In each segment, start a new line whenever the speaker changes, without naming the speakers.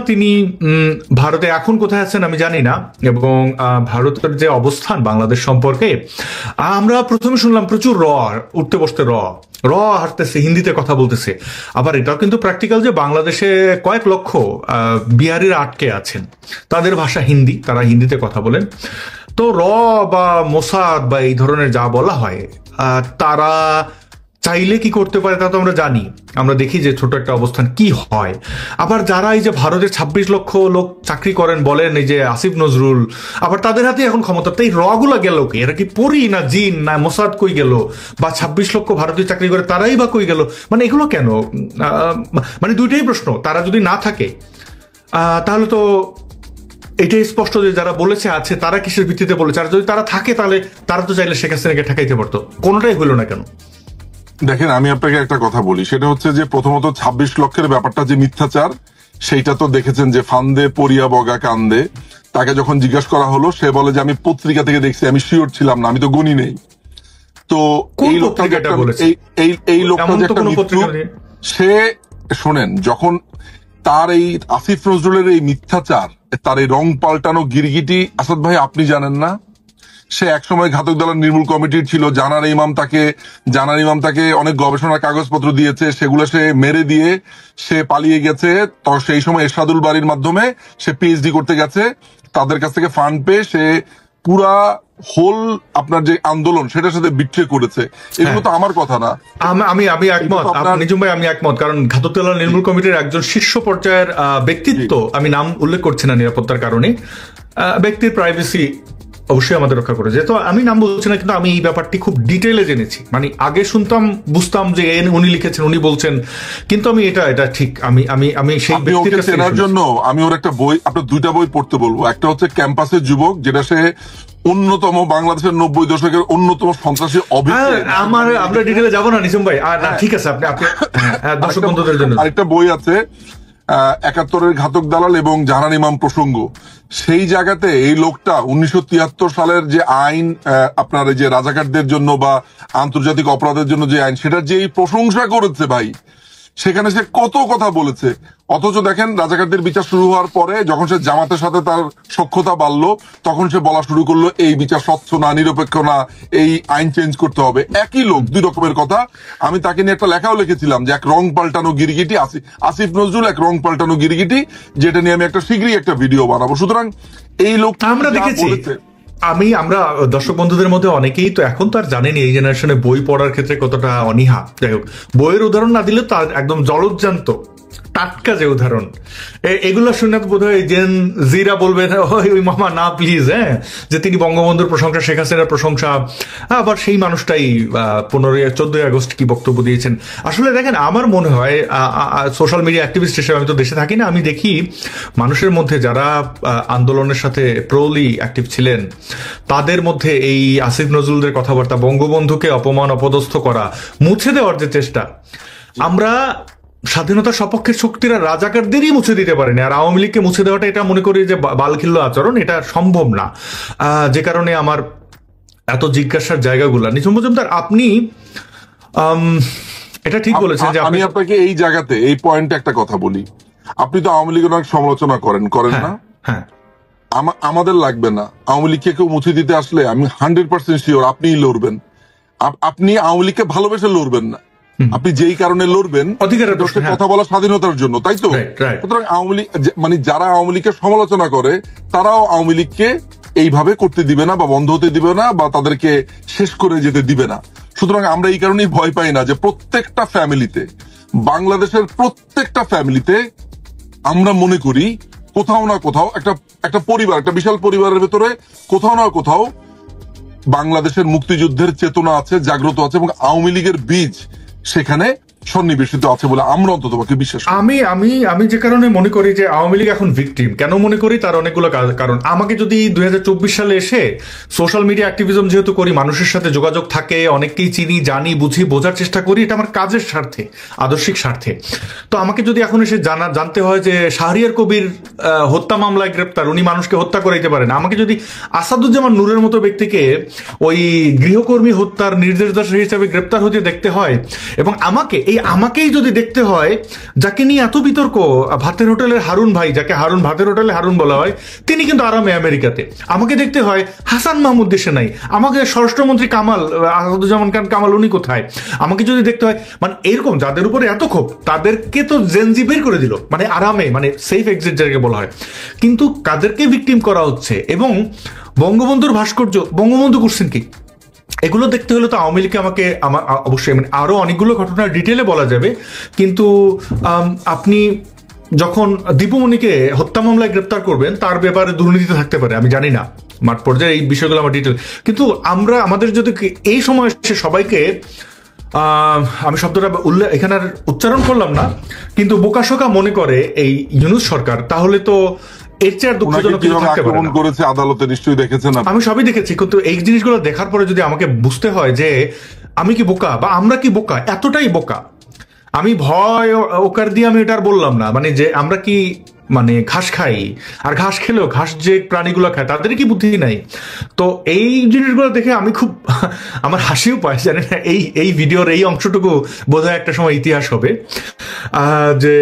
তিনি ভারতে এখন কোথায় আছেন আমি জানি না, এবং ভারতের যে অবস্থান বাংলাদেশ সম্পর্কে আমরা প্রথমে শুনলাম প্রচুর উঠতে বসতে হাঁটতেছে, হিন্দিতে কথা বলতেছে। আবার এটাও কিন্তু প্র্যাকটিক্যাল যে বাংলাদেশে কয়েক লক্ষ বিহারিরা আটকে আছেন, তাদের ভাষা হিন্দি, তারা হিন্দিতে কথা বলেন। তো বা মোসাদ বা এই ধরনের যা বলা হয়, তারা চাইলে কি করতে পারে তা তো আমরা জানি, আমরা দেখি যে ছোট একটা অবস্থান কি হয়। আবার যারা এই যে ভারতের 26 লক্ষ লোক চাকরি করেন বলেন, এই যে আসিফ নজরুল, আবার তাদের হাতে এখন ক্ষমতা। তাই গুলা গেল কি? এরা কি পরি না জিন না মোসাদ কই গেল? বা 26 লক্ষ ভারতীয় চাকরি করে তারাই বা কই গেল? মানে এগুলো কেন? মানে দুইটাই প্রশ্ন। তারা যদি না থাকে তাহলে তো এটাই স্পষ্ট যে যারা বলেছে আছে তারা কিসের ভিত্তিতে বলেছে, আর যদি তারা থাকে তাহলে তারা তো চাইলে শেখ হাসিনাকে ঠেকাইতে পারতো। কোনোটাই হইল না কেন?
দেখেন, আমি আপনাকে একটা কথা বলি, সেটা হচ্ছে যে প্রথমত 26 লক্ষের ব্যাপারটা যে মিথ্যাচার, সেইটা তো দেখেছেন যে ফান্দে পড়িয়া বগা কান্দে। তাকে যখন জিজ্ঞাসা করা হলো, সে বলে যে আমি পত্রিকা থেকে দেখছি, আমি শিওর ছিলাম না, আমি তো গুনি নেই। তো এই লোকটা এই লোকটা যে একটা মৃত্যু, সে শোনেন, যখন তার এই আসিফ নজরুলের এই মিথ্যাচার, তার এই রং পাল্টানো গিরগিটি, আসাদ ভাই আপনি জানেন না, সে একসময় ঘাতক দলের নির্মূল কমিটির ছিল। জানার ইমাম তাকে অনেক গবেষণার কাগজপত্র দিয়েছে, সেগুলো সে মেরে দিয়ে সে পালিয়ে গেছে। তো সেই সময় এরশাদুল বাড়ির মাধ্যমে সে পিএইচডি করতে গেছে, তাদের কাছ থেকে ফান্ড পেয়ে সে পুরা হোল আপনার যে আন্দোলন সেটার সাথে বিট্রে করেছে। এগুলো তো আমার কথা না।
আমি একমত নিজুম ভাই, আমি একমত। কারণ ঘাতক দলের নির্মূল কমিটির একজন শীর্ষ পর্যায়ের ব্যক্তিত্ব, আমি নাম উল্লেখ করছি না নিরাপত্তার কারণে, ব্যক্তির প্রাইভেসি অবশ্যই আমাদের রক্ষা করেছে। তো আমি নাম বলছি না, কিন্তু আমি এই ব্যাপারটি খুব ডিটেইলে জেনেছি। মানে আগে শুনতাম, বুঝতাম যে উনি লিখেছেন, উনি বলছেন, কিন্তু আমি এটা ঠিক আমি সেই ব্যক্তির কাছে
চেনার জন্য আমি ওর একটা বই, আপনার দুইটা বই পড়তে বলবো। একটা হচ্ছে ক্যাম্পাসের যুবক, যেটা সে অন্যতম বাংলাদেশের 90 দশকের অন্যতম সন্ত্রাসী
আমরা ডিটেইলে যাবো না নিসুম ভাই, আর ঠিক আছে, আপনি দর্শক বন্ধুদের জন্য
আরেকটা বই আছে 71-এর ঘাতক দালাল এবং জাহান ইমাম প্রসঙ্গ। সেই জায়গাতে এই লোকটা 1973 সালের যে আইন, আপনার এই যে রাজাকারদের জন্য বা আন্তর্জাতিক অপরাধের জন্য যে আইন, সেটার যে প্রশংসা করেছে ভাই, সেখানে সে কত কথা বলেছে। অথচ দেখেন, রাজাকারদের বিচার শুরু হওয়ার পরে যখন সে জামাতের সাথে তার সখ্যতা বাড়লো, তখন সে বলা শুরু করলো এই বিচার স্বচ্ছ না, নিরপেক্ষ না, এই আইন চেঞ্জ করতে হবে। একই লোক, দুই রকমের কথা। আমি তাকে নিয়ে একটা লেখাও লিখেছিলাম যে এক রং পাল্টানো গিরগিটি, আসিফ নজরুল এক রং পাল্টানো গিরগিটি, যেটা নিয়ে আমি শীঘ্রই একটা ভিডিও বানাবো। সুতরাং এই লোকটা
আমরা দেখেছি। আমরা দর্শক বন্ধুদের মধ্যে অনেকেই তো এখন তো আর জানেনি এই জেনারেশনে বই পড়ার ক্ষেত্রে কতটা অনীহা। যাই হোক, বইয়ের উদাহরণ না দিলে তার একদম জলজ্জান্ত টাটকা যে উদাহরণ, এগুলো শুনে বোধ হয় জেন জিরা বলবে ওই মামা না প্লিজ, যে তিনি বঙ্গবন্ধুর প্রশংসা, শেখ হাসিনার প্রশংসা, আবার সেই মানুষটাই 14ই আগস্ট কি বক্তব্য দিয়েছেন। আসলে দেখেন, আমার মনে হয় সোশ্যাল মিডিয়া অ্যাক্টিভিস্ট হিসেবে, আমি তো দেশে থাকি না, আমি দেখি মানুষের মধ্যে যারা আন্দোলনের সাথে প্রোলি অ্যাক্টিভ ছিলেন, তাদের মধ্যে এই আসিফ নজরুলদের কথাবার্তা, বঙ্গবন্ধুকে অপমান অপদস্থ করা, মুছে দেওয়ার যে চেষ্টা, আমরা স্বাধীনতার সপক্ষের শক্তিরা রাজাকারদেরই মুছে দিতে পারেনি। আর আওয়ামী লীগকে মুছে দেওয়াটা, এটা মনে করি যে বালখিল্য আচরণ, এটা সম্ভব না। যে কারণে আমার এত জিজ্ঞাসার জায়গাগুলো। নিঝুম মজুমদার, আপনি এটা ঠিক বলেছেন যে
আমি আপনাকে এই জায়গাতে এই পয়েন্টে একটা কথা বলি। আপনি তো আওয়ামী লীগের অনেক সমালোচনা করেন না?
হ্যাঁ,
আমাদের লাগবে না। আওয়ামী লীগকে কেউ মুছে দিতে আসলে আমি 100% শিওর আপনিই লড়বেন। আপনি আওয়ামী লীগকে ভালোবেসে লড়বেন না, আপনি যেই কারণে লড়বেন কথা বলা স্বাধীনতার জন্য, তাই তো? সুতরাং আওয়ামী লীগ, মানে যারা আওয়ামী লীগের সমালোচনা করে, তারাও আওয়ামী লীগকে এইভাবে করতে দিবে না, বা বন্ধ হতে দিবে না, বা তাদেরকে শেষ করে যেতে দিবে না। সুতরাং আমরা এই কারণেই ভয় পাই না যে প্রত্যেকটা ফ্যামিলিতে, বাংলাদেশের প্রত্যেকটা ফ্যামিলিতে আমরা মনে করি কোথাও না কোথাও একটা পরিবার, একটা বিশাল পরিবারের ভেতরে কোথাও না কোথাও বাংলাদেশের মুক্তিযুদ্ধের চেতনা আছে, জাগ্রত আছে, এবং আওয়ামী লীগের বীজ সেখানে সন্নিবেশিত আছে বলে আমরা অন্ততপক্ষে বিশ্বাস করি।
আমি যে কারণে মনে করি যে আওয়ামী লীগ এখন ভিকটিম, কেন মনে করি তার অনেকগুলো কারণ। আমাকে যদি 2024 সালে এসে সোশ্যাল মিডিয়া অ্যাক্টিভিজম যেহেতু করি, মানুষের সাথে যোগাযোগ থাকে, অনেককেই চিনি, জানি, বুঝি, বোঝার চেষ্টা করি, এটা আমার কাজের স্বার্থে, আদর্শিক স্বার্থে। তো আমাকে যদি এখন এসে জানতে হয় যে শাহরিয়ার কবির হত্যা মামলায় গ্রেপ্তার, উনি মানুষকে হত্যা করাইতে পারেন, আমাকে যদি আসাদুজ্জামান নূরের মতো ব্যক্তিকে ওই গৃহকর্মী হত্যার নির্দেশদাতা হিসেবে গ্রেপ্তার হতে দেখতে হয়, এবং আমাকে এই এই আমাকেই যদি দেখতে হয়, যাকে নিয়ে এত বিতর্ক, ভাতের হোটেলের হারুন ভাই, যাকে ভাতের হোটেলে হারুন বলা হয়, তিনি কিন্তু আরামে আমেরিকাতে। আমাকে দেখতে হয় হাসান মাহমুদ দেশে নাই, আমাকে স্বরাষ্ট্রমন্ত্রী কামাল, আসাদুজ্জামান খান কামাল, উনি কোথায়? আমাকে যদি দেখতে হয়, মানে এরকম যাদের উপরে এত ক্ষোভ, তাদেরকে তো জেনজি বের করে দিল, মানে আরামে, মানে সেফ এক্সিট যাকে বলা হয়। কিন্তু কাদেরকে ভিকটিম করা হচ্ছে? এবং বঙ্গবন্ধুর ভাস্কর্য বঙ্গবন্ধু করছেন কি? এগুলো দেখতে হলে তো আওয়ামী লীগকে আমার অবশ্যই, মানে আরো অনেকগুলো ঘটনা ডিটেলে বলা যাবে, কিন্তু আপনি যখন দীপুমণিকে হত্যা মামলায় গ্রেপ্তার করবেন, তার ব্যাপারে দুর্নীতি থাকতে পারে, আমি জানি না মাঠ পর্যায়ে এই বিষয়গুলো আমার ডিটেল। কিন্তু আমাদের যদি এই সময় এসে সবাইকে, আমি শব্দটা এখানে আর উচ্চারণ করলাম না, কিন্তু বোকাশোকা মনে করে এই ইউনূস সরকার, তাহলে তো এর চেয়ে আর দুঃখজনক কিছু থাকতে পারে না।
করেছে আদালতে নিশ্চয়ই দেখেছেন, আমি
সবই দেখেছি, কিন্তু এই জিনিসগুলো দেখার পরে যদি আমাকে বুঝতে হয় যে আমি কি বোকা, বা আমরা কি বোকা, এতটাই বোকা, আমি ভয় ওকার দিয়ে আমি এটা আর বললাম না, মানে যে আমরা কি মানে ঘাস খাই, আর ঘাস খেলেও ঘাস যে প্রাণীগুলো খায় তাদের কি বুদ্ধি নাই? তো এই জিনিসগুলো দেখে আমি খুব আমার হাসিও পায়, জানি না এই ভিডিওর এই অংশটুকু বোধহয় একটা সময় ইতিহাস হবে, যে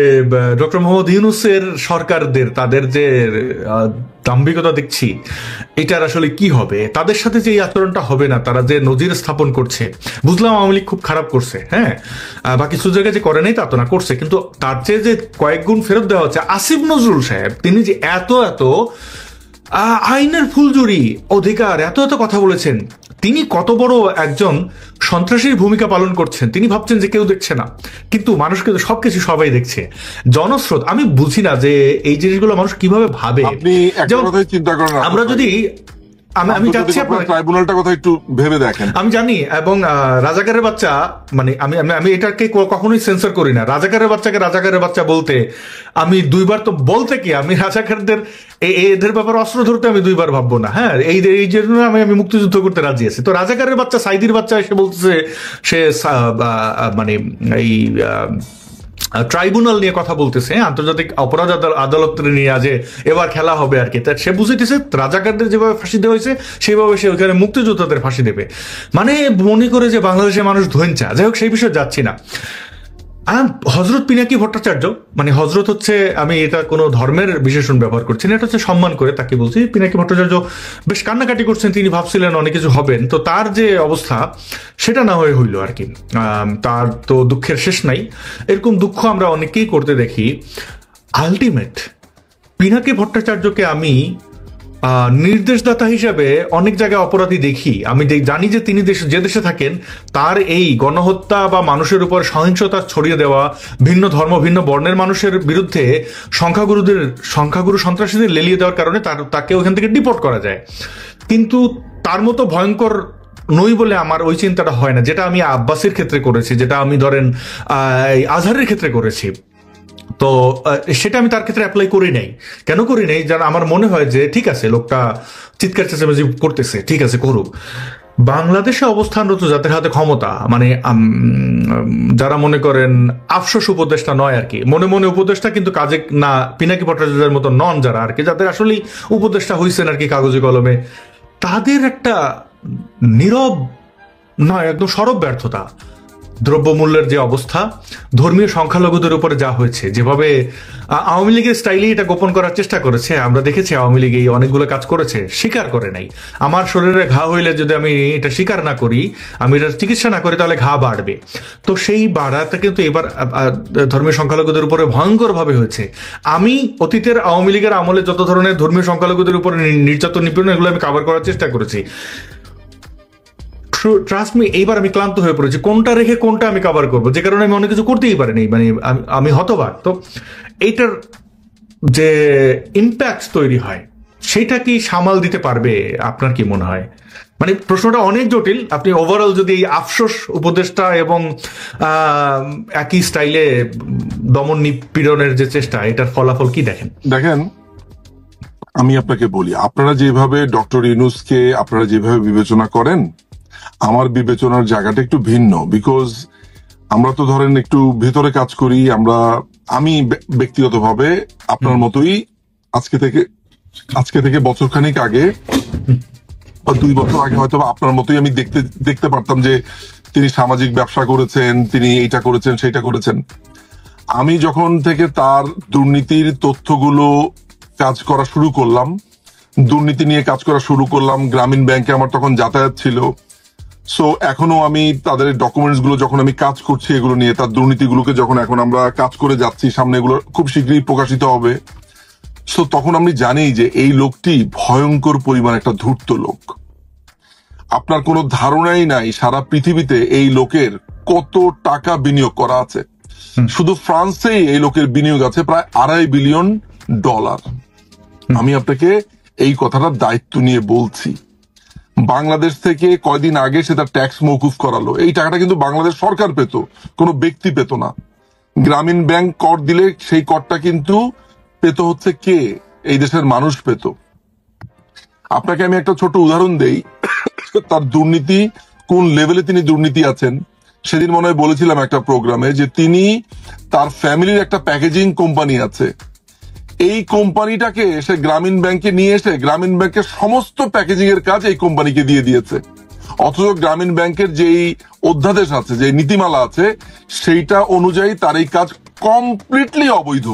ডক্টর মোহাম্মদ ইউনূসের সরকারদের তাদের যে দাম্ভিকতা দেখছি, এটার আসলে কি হবে, তাদের সাথে যে এই আচরণটা হবে না, তারা যে নজির স্থাপন করছে। বুঝলাম আওয়ামী লীগ খুব খারাপ করছে, হ্যাঁ, বা কিছু জায়গায় যে করে নাই তা তো না, করছে, কিন্তু তার চেয়ে যে কয়েক গুণ ফেরত দেওয়া হচ্ছে। আসিফ নজরুল সাহেব, তিনি যে এত আইনের ফুলজুরি অধিকার এত কথা বলেছেন, তিনি কত বড় একজন সন্ত্রাসীর ভূমিকা পালন করছেন, তিনি ভাবছেন যে কেউ দেখছে না, কিন্তু মানুষকে তো সবকিছু সবাই দেখছে, জনস্রোত। আমি বুঝি না যে এই জিনিসগুলো মানুষ কিভাবে ভাবে।
চিন্তা করেন,
আমরা যদি আমি চাচ্ছি
ট্রাইব্যুনালটার কথা একটু ভেবে দেখেন।
আমি জানি, এবং রাজাকারের বাচ্চা, মানে আমি এটাকে কখনোই সেন্সর করি না। রাজাকারের বাচ্চাকে রাজাকারের বাচ্চা বলতে আমি দুইবার, তো বলতে কি, আমি রাজাকারদের এদের ব্যাপারে অস্ত্র ধরতে আমি দুইবার ভাববো না, হ্যাঁ, এই জন্য আমি মুক্তিযুদ্ধ করতে রাজি আছি। তো রাজাকারের বাচ্চা, সাইদির বাচ্চা এসে বলতেছে সে মানে এই ট্রাইব্যুনাল নিয়ে কথা বলতেছে, আন্তর্জাতিক অপরাধ আদালত নিয়ে যে এবার খেলা হবে আর কি, তা সে বুঝেছে রাজাকারদের যেভাবে ফাঁসি দেওয়া হয়েছে সেভাবে সে ওইখানে মুক্তিযোদ্ধাদের ফাঁসি দেবে, মানে মনে করে যে বাংলাদেশের মানুষ ধৈঞ্চা। যাই হোক, সেই বিষয়ে যাচ্ছি না। হজরত পিনাকি ভট্টাচার্য, মানে হজরত হচ্ছে, আমি এটা কোনো ধর্মের বিশেষণ ব্যবহার করছি না, এটা হচ্ছে সম্মান করে তাকে বলছি। পিনাকি ভট্টাচার্য বেশ কান্নাকাটি করছেন, তিনি ভাবছিলেন অনেক কিছু হবেন, তো তার যে অবস্থা সেটা না হয়ে হইল আর কি। তার তো দুঃখের শেষ নাই, এরকম দুঃখ আমরা অনেকেই করতে দেখি। আলটিমেট পিনাকি ভট্টাচার্যকে আমি নির্দেশদাতা হিসাবে অনেক জায়গায় অপরাধী দেখি। আমি জানি যে তিনি যে দেশে থাকেন, তার এই গণহত্যা বা মানুষের উপর সহিংসতা ছড়িয়ে দেওয়া, ভিন্ন ধর্ম ভিন্ন বর্ণের মানুষের বিরুদ্ধে সংখ্যাগুরু সন্ত্রাসীদের লেলিয়ে দেওয়ার কারণে তাকে ওখান থেকে ডিপোর্ট করা যায়, কিন্তু তার মতো ভয়ঙ্কর নই বলে আমার ওই চিন্তাটা হয় না, যেটা আমি আব্বাসের ক্ষেত্রে করেছি, যেটা আমি ধরেন আজহারের ক্ষেত্রে করেছি। তো সেটা আমি তার ক্ষেত্রে অ্যাপ্লাই করি নাই। কেন করি নাই? যারা আমার মনে হয় যে ঠিক আছে, লোকটা চিৎকার চেঁচামেচি করতেছে, ঠিক আছে করুক। বাংলাদেশে অবস্থানরত যাদের হাতে ক্ষমতা, মানে যারা মনে করেন আফসোস উপদেষ্টা নয় আর কি, মনে মনে উপদেষ্টা কিন্তু কাজে না, পিনাকি ভট্টাচার্যের মতো নন, যারা আর কি, যাদের আসলেই উপদেষ্টা হয়েছেন আর কি কাগজে কলমে, তাদের একটা নীরব নয়, একদম সরব ব্যর্থতা। দ্রব্যমূল্যের যে অবস্থা, ধর্মীয় সংখ্যালঘুদের উপরে যা হয়েছে, যেভাবে আওয়ামী লীগের স্টাইলে এটা গোপন করার চেষ্টা করেছে, আমরা দেখেছি আওয়ামী লীগ এই অনেকগুলো কাজ করেছে, স্বীকার করে নাই। আমার শরীরে ঘা হইলে যদি আমি এটা স্বীকার না করি, আমি এটা চিকিৎসা না করি, তাহলে ঘা বাড়বে। তো সেই বাড়াটা কিন্তু এবার ধর্মীয় সংখ্যালঘুদের উপরে ভয়ঙ্করভাবে হয়েছে। আমি অতীতের আওয়ামী লীগের আমলে যত ধরনের ধর্মীয় সংখ্যালঘুদের উপরে নির্যাতন নিপীড়ন, এগুলো আমি কভার করার চেষ্টা করেছি। ট্রাস্ট মি, এইবার আমি ক্লান্ত হয়ে পড়েছি, কোনটা রেখে কোনটা আমি কভার করবো, যে কারণে আমি অনেক কিছু করতেই পারিনি, মানে আমি হতবাক। তো এইটার যে ইম্প্যাক্ট তৈরি হয়, সেটা কি সামাল দিতে পারবে? আপনার কি মনে হয়? মানে প্রশ্নটা অনেক জটিল। আপনি ওভারঅল যদি এই আফসোস উপদেষ্টা এবং একই স্টাইলে দমন নিপীড়নের যে চেষ্টা, এটার ফলাফল কি দেখেন?
আমি আপনাকে বলি, আপনারা যেভাবে ডক্টর ইউনূসকে আপনারা যেভাবে বিবেচনা করেন, আমার বিবেচনার জায়গাটা একটু ভিন্ন। বিকজ আমরা তো ধরেন একটু ভিতরে কাজ করি, আমি ব্যক্তিগতভাবে আপনার মতোই আজকে থেকে বছরখানেক আগে বা 2 বছর আগে হয়তো আপনার মতোই আমি দেখতে পারতাম যে তিনি সামাজিক ব্যবসা করেছেন, তিনি এইটা করেছেন সেইটা করেছেন। আমি যখন থেকে তার দুর্নীতির তথ্যগুলো কাজ করা শুরু করলাম, দুর্নীতি নিয়ে কাজ করা শুরু করলাম, গ্রামীণ ব্যাংকে আমার তখন যাতায়াত ছিল। সো এখনো আমি তাদের ডকুমেন্টস গুলো যখন আমি কাজ করছি এগুলো নিয়ে, তার দুর্নীতিগুলোকে যখন এখন আমরা কাজ করে যাচ্ছি, সামনে এগুলো খুব শীঘ্রই প্রকাশিত হবে। সো তখন আমি জানি যে এই লোকটি ভয়ঙ্কর পরিমাণ একটা ধূর্ত লোক। আপনার কোনো ধারণাই নাই সারা পৃথিবীতে এই লোকের কত টাকা বিনিয়োগ করা আছে। শুধু ফ্রান্সেই এই লোকের বিনিয়োগ আছে প্রায় $2.5 বিলিয়ন। আমি আপনাকে এই কথাটার দায়িত্ব নিয়ে বলছি। বাংলাদেশ থেকে কয়দিন আগে সে তার ট্যাক্স মওকুফ করালো। এই টাকাটা কিন্তু বাংলাদেশ সরকার পেত, কোনো ব্যক্তি পেত না। গ্রামীণ ব্যাংক কর দিলে সেই করটা কিন্তু পেত হচ্ছে কে? এই দেশের মানুষ পেত। আপনাকে আমি একটা ছোট উদাহরণ দেই, তার দুর্নীতি কোন লেভেলে তিনি দুর্নীতি আছেন। সেদিন মনে হয় বলেছিলাম একটা প্রোগ্রামে যে তিনি, তার ফ্যামিলির একটা প্যাকেজিং কোম্পানি আছে, এই কোম্পানিটাকে সে গ্রামীণ ব্যাংকে নিয়ে এসে গ্রামীণ ব্যাংকের সমস্ত প্যাকেজিং এর কাজ এই কোম্পানিকে দিয়ে দিয়েছে। অথচ গ্রামীণ ব্যাংকের যেই অধ্যাদেশ আছে, যে নীতিমালা আছে, সেইটা অনুযায়ী তার এই কাজ কমপ্লিটলি অবৈধ।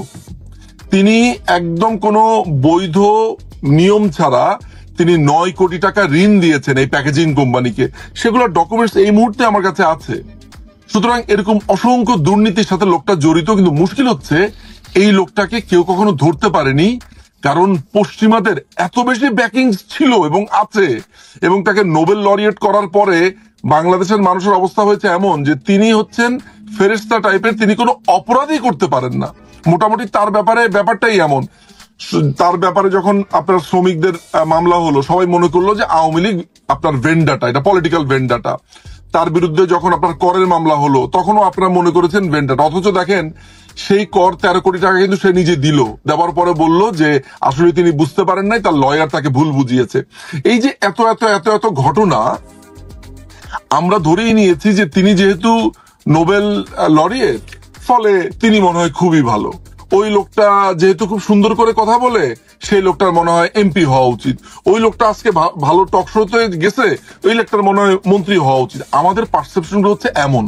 তিনি একদম কোনো বৈধ নিয়ম ছাড়া তিনি 9 কোটি টাকা ঋণ দিয়েছেন এই প্যাকেজিং কোম্পানিকে। সেগুলোর ডকুমেন্টস এই মুহূর্তে আমার কাছে আছে। সুতরাং এরকম অসংখ্য দুর্নীতির সাথে লোকটা জড়িত, কিন্তু মুশকিল হচ্ছে এই লোকটাকে কেউ কখনো ধরতে পারেনি, কারণ পশ্চিমাদের এত বেশি ব্যাকিং ছিল এবং আছে, এবং তাকে নোবেল লরিয়েট করার পরে বাংলাদেশের মানুষের অবস্থা হয়েছে এমন যে তিনি হচ্ছেন ফেরেশতা টাইপের, তিনি কোনো অপরাধই করতে পারেন না। মোটামুটি তার ব্যাপারটাই এমন। তার ব্যাপারে যখন আপনার শ্রমিকদের মামলা হলো, সবাই মনে করলো যে আওয়ামী লীগ আপনার ভেন্ডাটা, এটা পলিটিক্যাল ভেন্ডাটা। তার বিরুদ্ধে যখন আপনার করের মামলা হলো, তখনও আপনারা মনে করেছেন ভেন্ডাটা। অথচ দেখেন সেই কর 13 কোটি টাকা কিন্তু সে নিজে দিল, দেওয়ার পরে বলল যে আসলে তিনি বুঝতে পারেন নাই, তার লয়ার তাকে ভুল বুঝিয়েছে। এই যে এত এত এত এত ঘটনা, আমরা ধরেই নিয়েছি যে তিনি যেহেতু নোবেল লরিয়েট, ফলে তিনি মনে হয় খুবই ভালো। ওই লোকটা যেহেতু খুব সুন্দর করে কথা বলে, সেই লোকটার মনে হয় এমপি হওয়া উচিত। ওই লোকটা আজকে ভালো টক শোতে গেছে, ওই লোকটার মনে হয় মন্ত্রী হওয়া উচিত। আমাদের পারসেপশন হচ্ছে এমন।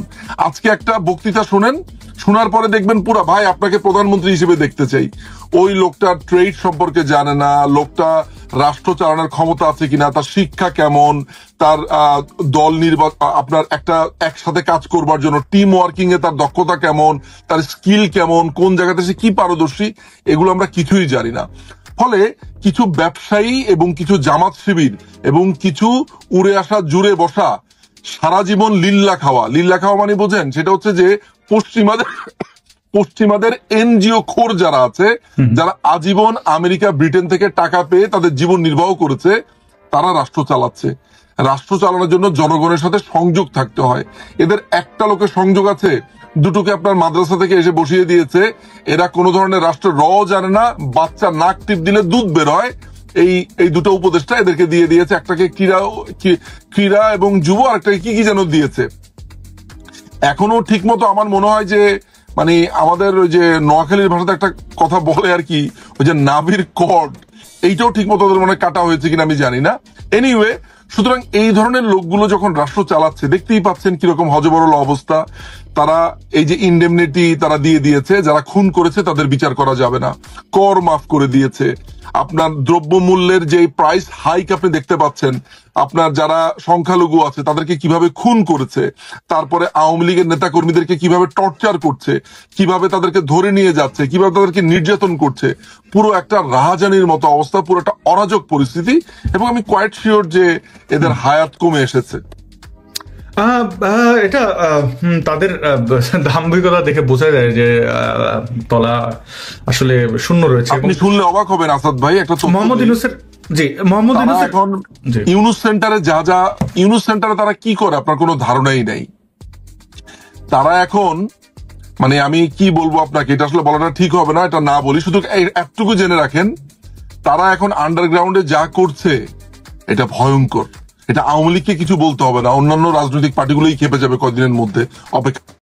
আজকে একটা বক্তৃতা শোনেন, শোনার পরে দেখবেন পুরা, ভাই আপনাকে প্রধানমন্ত্রী হিসেবে দেখতে চাই। ওই লোকটার ট্রেড সম্পর্কে জানে না, লোকটা রাষ্ট্র চালানোর ক্ষমতা আছে কিনা, তার শিক্ষা কেমন, তার দল আপনার একসাথে কাজ করবার জন্য টিম ওয়ার্কিং এ তার দক্ষতা কেমন, তার স্কিল কেমন, কোন জায়গাতে সে কি পারদর্শী, এগুলো আমরা কিছুই জানি না। ফলে কিছু ব্যবসায়ী এবং কিছু জামাত শিবির এবং কিছু উড়ে আসা জুড়ে বসা সারা জীবন লিল্লা খাওয়া মানে বোঝেন, সেটা হচ্ছে যে পশ্চিমাদের এনজিও খোর যারা আছে, যারা আজীবন আমেরিকা ব্রিটেন থেকে টাকা পেয়ে তাদের জীবন নির্বাহ করেছে, তারা রাষ্ট্র চালাচ্ছে। রাষ্ট্র চালানোর জন্য জনগণের সাথে সংযোগ থাকতে হয়। এদের একটা লোকের সংযোগ আছে, দুটোকে আপনার মাদ্রাসা থেকে এসে বসিয়ে দিয়েছে। এরা কোনো ধরনের রাষ্ট্র জানে না, বাচ্চা নাক টিপ দিলে দুধ বের হয়, এই দুটো উপদেষ্টা এদেরকে দিয়ে দিয়েছে। একটাকে ক্রীড়া এবং যুব, আর একটাকে কি যেন দিয়েছে। এখনো ঠিক মতো আমার মনে হয় যে মানে আমাদের ওই যে নোয়াখালীর ভাষাতে একটা কথা বলে আর কি, ওই যে নাভির কর্ড, এইটাও ঠিক মতো ওদের মনে কাটা হয়েছে কিনা আমি জানি না। এনিওয়ে, সুতরাং এই ধরনের লোকগুলো যখন রাষ্ট্র চালাচ্ছে, দেখতেই পাচ্ছেন কিরকম হজবরল অবস্থা। তারা এই যে ইন্ডেমনিটি তারা দিয়ে দিয়েছে, যারা খুন করেছে তাদের বিচার করা যাবে না, কর মাফ করে দিয়েছে। আপনার দ্রব্যমূল্যের যে প্রাইস হাইক আপনি দেখতে পাচ্ছেন, আপনার যারা সংখ্যালঘু আছে তাদেরকে কিভাবে খুন করেছে, তারপরে আওয়ামী লীগের নেতাকর্মীদেরকে কিভাবে টর্চার করছে, কিভাবে তাদেরকে ধরে নিয়ে যাচ্ছে, কিভাবে তাদেরকে নির্যাতন করছে। পুরো একটা রাহাজানির মতো অবস্থা, পুরো একটা অরাজক পরিস্থিতি। এবং আমি কোয়াইট শিওর যে এদের হায়াত কমে এসেছে।
এটা তাদের দাম্ভিকতা দেখে বোঝা যায় যে তলা আসলে শূন্য রয়েছে।
আপনি শুনলে অবাক হবেন আসাদ ভাই, একটা
মোহাম্মদ ইউনূসের, জি মোহাম্মদ ইউনূস
এখন ইউনূস সেন্টারে ইউনূস সেন্টারে তারা কি করে আপনার কোনো ধারণাই নাই। তারা এখন মানে আমি কি বলবো আপনাকে, এটা আসলে বলাটা ঠিক হবে না, এটা না বলি, শুধু এতটুকু জেনে রাখেন, তারা এখন আন্ডারগ্রাউন্ডে যা করছে এটা ভয়ঙ্কর। এটা আওয়ামী লীগকে কিছু বলতে হবে না, অন্যান্য রাজনৈতিক পার্টিগুলোই খেপে যাবে কয়েকদিনের মধ্যে। অপেক্ষা